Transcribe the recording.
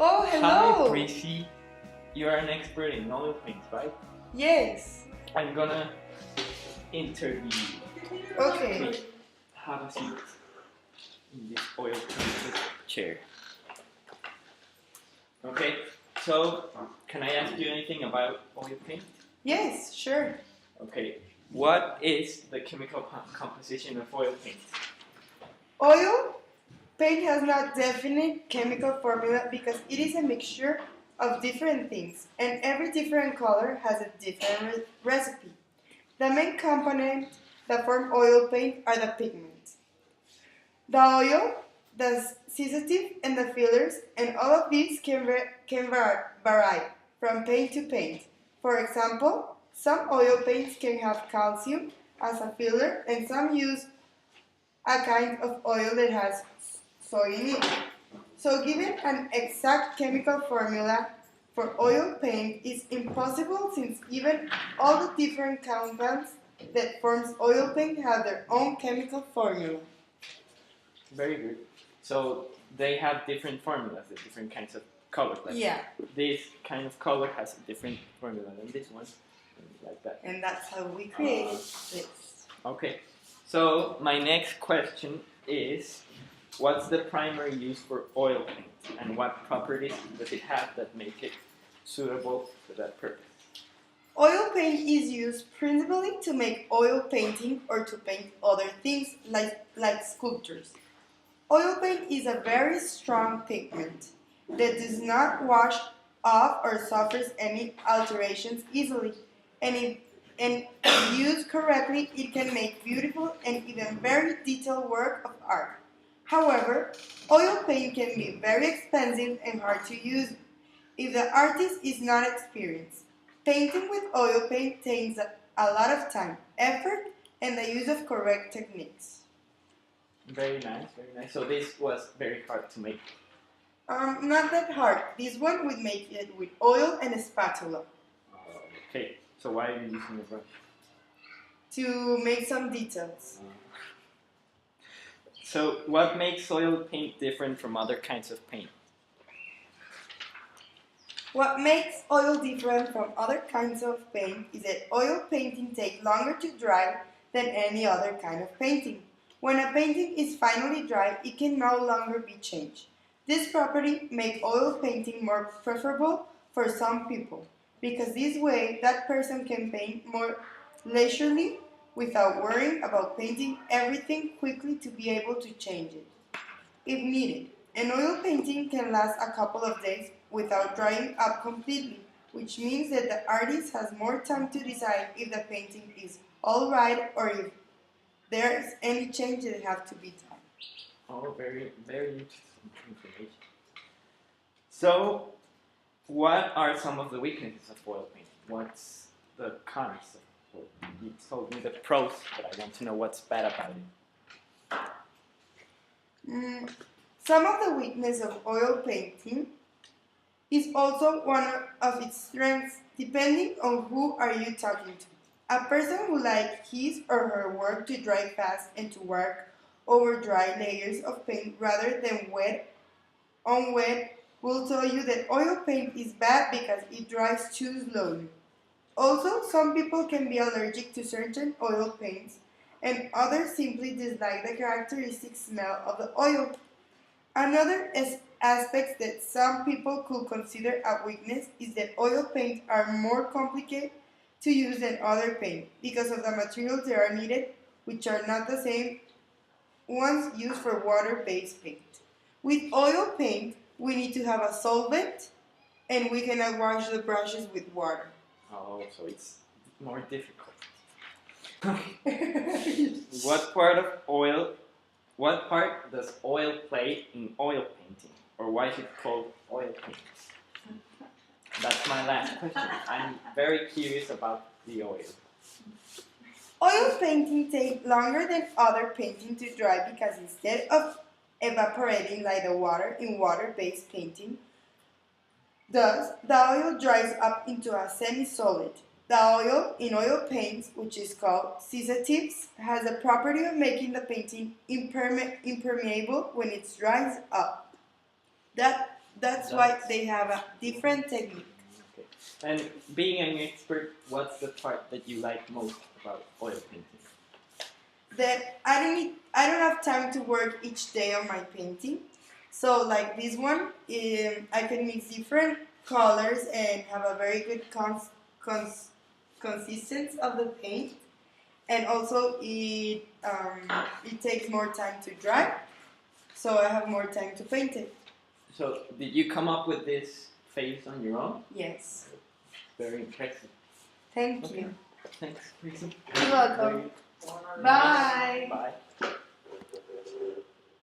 Oh, hello! Hi, Prissy. You are an expert in oil paints, right? Yes. I'm gonna interview you. Okay. Have a seat in this oil painted chair. Okay, so can I ask you anything about oil paint? Yes, sure. Okay, what is the chemical composition of oil paint? Oil paint has no definite chemical formula because it is a mixture of different things, and every different color has a different recipe. The main components that form oil paint are the pigments. The oil, the sedative, and the fillers, and all of these can vary from paint to paint. For example, some oil paints can have calcium as a filler, and some use a kind of oil that has soy in it. So given an exact chemical formula for oil paint is impossible since even all the different compounds that forms oil paint have their own chemical formula. Very good. So they have different formulas, the different kinds of colors. Like Yeah. This kind of color has a different formula than this one, like that. And that's how we created this. Okay. So my next question is, what's the primary use for oil paint, and what properties does it have that make it suitable for that purpose? Oil paint is used principally to make oil painting or to paint other things like sculptures. Oil paint is a very strong pigment that does not wash off or suffers any alterations easily, and if used correctly, it can make beautiful and even very detailed work of art. However, oil paint can be very expensive and hard to use if the artist is not experienced. Painting with oil paint takes a lot of time, effort, and the use of correct techniques. Very nice, very nice. So this was very hard to make. Not that hard. This one would make it with oil and a spatula. Okay, so why are you using a brush? To make some details. So what makes oil paint different from other kinds of paint? What makes oil different from other kinds of paint is that oil painting takes longer to dry than any other kind of painting. When a painting is finally dry, it can no longer be changed. This property makes oil painting more preferable for some people, because this way that person can paint more leisurely without worrying about painting everything quickly to be able to change it if needed. An oil painting can last a couple of days without drying up completely, which means that the artist has more time to decide if the painting is all right or if there's any change that have to be done. Oh, very, very interesting information. So, what are some of the weaknesses of oil painting? What's the cons of oil painting? You told me the pros, but I want to know what's bad about it. Some of the weakness of oil painting is also one of its strengths, depending on who are you talking to. A person who likes his or her work to dry fast and to work over dry layers of paint rather than wet on wet will tell you that oil paint is bad because it dries too slowly. Also, some people can be allergic to certain oil paints, and others simply dislike the characteristic smell of the oil. Another aspect that some people could consider a weakness is that oil paints are more complicated to use than other paint because of the materials that are needed, which are not the same ones used for water-based paint. With oil paint, we need to have a solvent, and we cannot wash the brushes with water. Oh, so it's more difficult. What part does oil play in oil painting? Or why is it called oil paint? That's my last question. I'm very curious about the oil. Oil painting takes longer than other painting to dry because instead of evaporating like the water in water-based painting, thus the oil dries up into a semi-solid. The oil in oil paints, which is called sedatives, has the property of making the painting impermeable when it dries up. That's why they have a different technique. Okay. And being an expert, what's the part that you like most about oil painting? That I don't have time to work each day on my painting. So like this one, I can mix different colors and have a very good consistency of the paint. And also it takes more time to dry, so I have more time to paint it. So did you come up with this face on your own? Yes. Very impressive. Thank you. Thanks, Lisa. You're welcome. Bye. Bye.